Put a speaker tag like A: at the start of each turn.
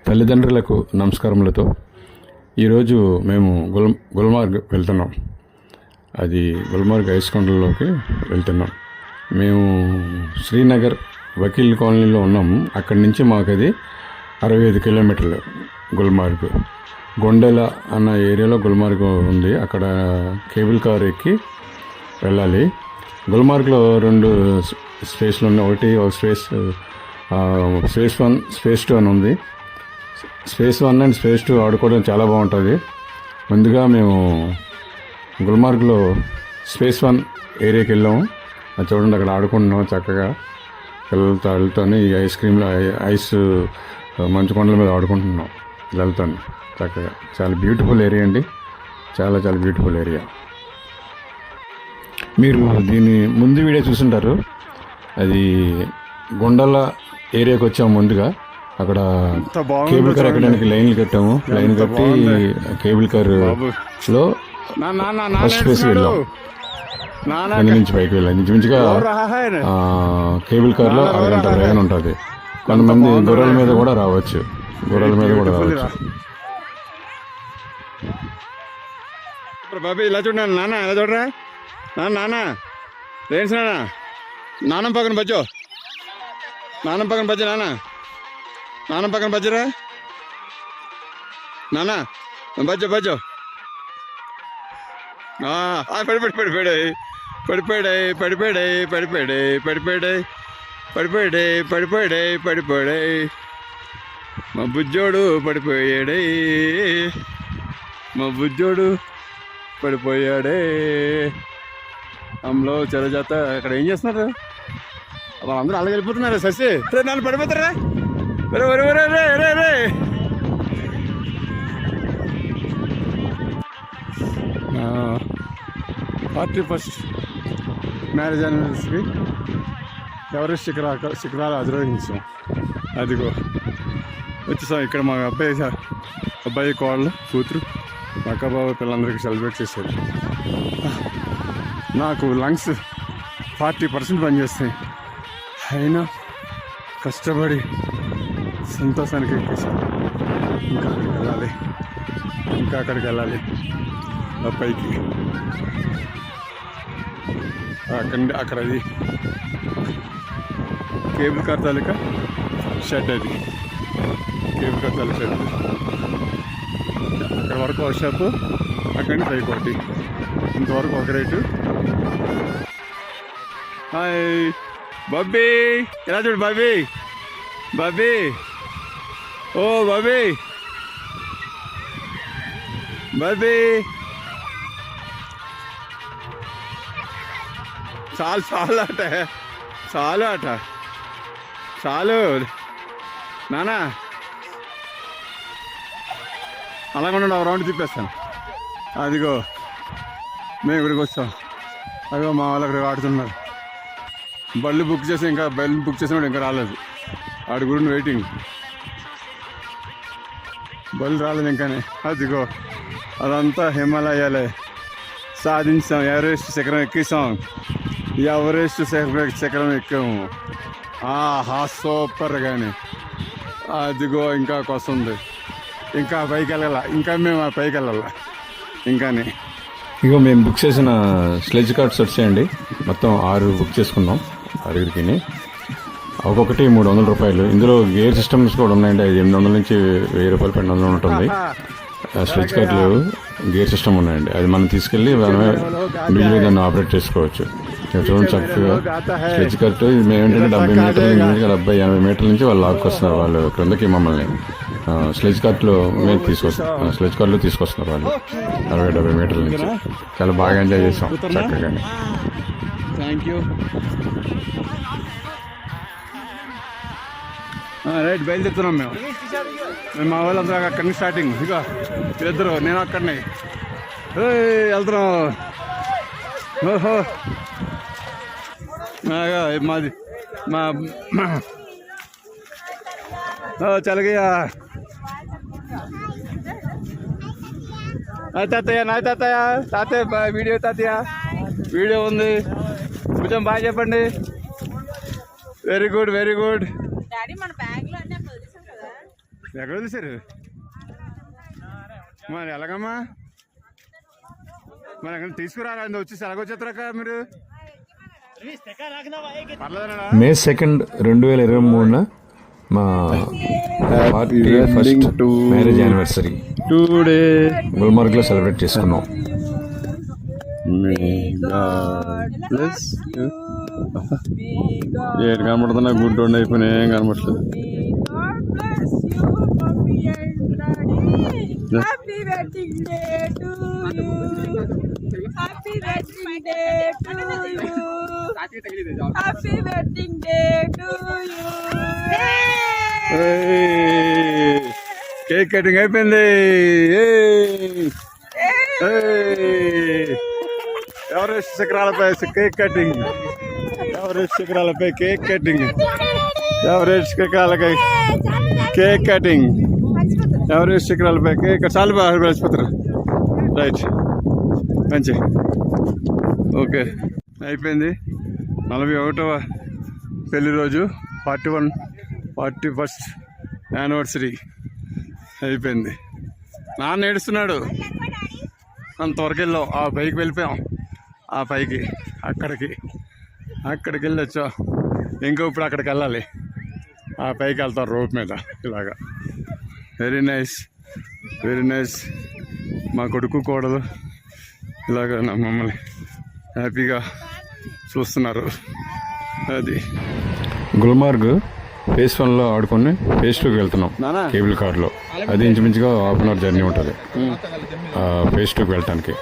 A: తల్లిదండ్రులకు నమస్కారములతో ఈరోజు మేము గుల్మార్గ్ వెళ్తున్నాం. అది గుల్మార్గ్ ఐస్కొండలోకి వెళ్తున్నాం. మేము శ్రీనగర్ వకీల్ కాలనీలో ఉన్నాము. అక్కడి నుంచి మాకు అది 65 కిలోమీటర్లు గుల్మార్గ్. గొండెల అన్న ఏరియాలో గుల్మార్గ్ ఉంది. అక్కడ కేబుల్ కార్ ఎక్కి వెళ్ళాలి. గుల్మార్గ్లో 2 స్పేస్లు ఉన్నాయి. ఒక స్పేస్ 1, స్పేస్ 2 అని ఉంది. స్పేస్ 1 అండ్ స్పేస్ 2 ఆడుకోవడం చాలా బాగుంటుంది. ముందుగా మేము గుల్మార్గ్లో స్పేస్ 1 ఏరియాకి వెళ్ళాము. అది చూడండి, అక్కడ ఆడుకుంటున్నాం చక్కగా పిల్లలతో. వెళ్తాను ఈ ఐస్ మంచు కొండల మీద ఆడుకుంటున్నాం పిల్లలతో చక్కగా. చాలా బ్యూటిఫుల్ ఏరియా అండి, చాలా చాలా బ్యూటిఫుల్ ఏరియా. మీరు దీని ముందు వీడియో చూసుంటారు. అది గొండల ఏరియాకి వచ్చాము. ముందుగా అక్కడ కేబుల్ కార్ ఎక్కడానికి లైన్లు కట్టాము. లైన్ కట్టి కేబుల్ కార్ లో ఫస్ట్ ప్లేస్ వెళ్ళాం. కింద నుంచి పైకి వెళ్ళాం. ఇంచుమించుగా కేబుల్ కార్ లో అరగంట ప్రయాణం ఉంటుంది. కొంతమంది గుర్రాల మీద కూడా రావచ్చు.
B: బాబీ ఇలా చూడండి నాన్న, ఎలా చూడరా నాన్న. లేన్స్ నాన్న పక్కన బజ్జో, నాన్న పక్కన బజ్జ, నాన్న పక్కన బజ్జరా నాన్న. బజ్జో పడిపోయాడే మా బుజ్జోడు పడిపోయాడే. అమ్మలో చెరజాత అక్కడ ఏం చేస్తున్నారు వాళ్ళందరూ? అలాగే వెళ్ళిపోతున్నారు. ససి నన్ను పడిపోతారా? రే 41st మ్యారేజ్ యానివర్సరీ ఎవరెస్ట్ శిఖరాలు అధిరోహించాం. అదిగో వచ్చేసాం. ఇక్కడ మా అబ్బాయి కోళ్ళు కూతురు మా అక్క బాబు పిల్లలందరికీ సెలబ్రేట్ చేశారు. నాకు లంగ్స్ 40% పనిచేస్తాయి. అయినా కష్టపడి సంతోషానికి ఎక్కేసాను. ఇంకా అక్కడికి వెళ్ళాలి పైకి. అక్కడ అది కేబుల్ కార్ తాలూకా షెడ్. అది కేబుల్ కార్ తాలూకా షెడ్. అక్కడ వరకు ఒక షాపు, అక్కడి నుంచి పైకి ఒకటి. ఇంతవరకు ఒక రేటు. హాయ్ బాబీ, ఎలా చూడు బాబీ. ఓ బాబీ చాలు నానా. అలాగ రౌండ్ తిప్పేస్తాను. అదిగో మేము ఇక్కడికి వచ్చాం. అదిగో మా వాళ్ళు అక్కడ ఆడుతున్నారు. బళ్ళు బుక్ చేసినాడు ఇంకా రాలేదు. ఆడి గురించి వెయిటింగ్. బళ్ళు రాలేదు ఇంకానే. అదిగో అదంతా హిమాలయాలే. సాధించాం. ఎవరెస్ట్ శిఖరం ఎక్కేసాం. శిఖరం ఎక్కాము. ఆహా సూపర్. కానీ అదిగో ఇంకా వస్తుంది. ఇంకా పైకి వెళ్ళాల. మేము పైకి వెళ్ళాల ఇంకానే.
A: ఇగో మేము బుక్ చేసిన స్లెడ్జ్ కార్డ్స్ వచ్చాయండి. మొత్తం 6 బుక్ చేసుకున్నాం. 6కి ఒక్కొక్కటి 300 రూపాయలు. ఇందులో గేర్ సిస్టమ్స్ కూడా ఉన్నాయండి. 800 నుంచి 1000 రూపాయలు 1200 ఉంటుంది. స్లెడ్జ్ కార్డులు గేర్ సిస్టమ్ ఉన్నాయండి. అది మనం తీసుకెళ్ళి మనమే ఇండివిజువల్గా దాన్ని ఆపరేట్ చేసుకోవచ్చు. చూడండి చక్కగా స్లెడ్జ్ కార్డు. మేము ఏంటంటే 70 మీటర్ల 80 మీటర్ల నుంచి వాళ్ళు లాక్కొస్తున్నారు. వాళ్ళు క్రిందకి మమ్మల్ని స్లెడ్జ్ కార్డులో మేము తీసుకొస్తున్నారు వాళ్ళు 60-70 మీటర్ల నుంచి. చాలా బాగా ఎంజాయ్ చేసాం చక్కగానే.
B: Thank you. రైట్, బయలుదేరుతున్నాం మేము. మా వాళ్ళందరూ అక్కడి నుంచి స్టార్టింగ్. ఇక వీళ్ళిద్దరు, నేను అక్కడనే వెళ్తున్నాం. ఓహో మాది చలగయ్య. తాతయ్య వీడియో ఉంది. కొంచెం బాగా చెప్పండి. Very good. ఎక్కడ వదిలేశారు మరి ఎలాగమ్మా మరి ఎక్కడ తీసుకురారా వచ్చేసి ఎలాగొచ్చేస్తారక్క మీరు పర్లేదనా
A: మే 2nd 2023 మా 41st మ్యారేజ్ యానివర్సరీ
B: టుడే
A: గుల్మార్గ్లో సెలబ్రేట్ చేసుకున్నాం.
B: ఏడు కనబడుతున్నా గుడ్డోండి అయిపోయినా ఏం కనబడలేదు.
C: Happy wedding day to you. Happy wedding day to you. Happy wedding day to you.
B: Cake cutting అయిపోయింది. ఎవరెస్ట్ శిఖరాలపై కేక్ కటింగ్. ఎవరెస్ట్ శిఖరాలపై కేక్ కటింగ్. ఎవరెస్ట్ శిఖరాలపై కేక్ కటింగ్. ఎవరెస్ట్ శిఖరాలపై కేక్ చాలు బాగా కలిసిపోతారు. రైట్ మంచి ఓకే అయిపోయింది. 41వ పెళ్లి రోజు 41st యానివర్సరీ అయిపోయింది. నాన్న ఏడుస్తున్నాడు. అంతవరకు వెళ్ళాం, ఆ పైకి వెళ్ళిపోయాం. ఆ పైకి అక్కడికి వెళ్ళి వచ్చాం. ఇంకో ఇప్పుడు అక్కడికి వెళ్ళాలి. ఆ పైకి వెళ్తాం రోడ్ మీద ఇలాగా. వెరీ నైస్ మా కొడుకు కోడలు ఇలాగ మమ్మల్ని హ్యాపీగా చూస్తున్నారు. అది
A: గుల్మార్గ్ ఫేజ్ 1లో ఆడుకొని ఫేజ్ 2కి వెళ్తున్నాం కేబుల్ కార్లో. అది ఇంచుమించుగా ½ అవర్ జర్నీ ఉంటుంది ఫేజ్ 2కి వెళ్ళటానికి.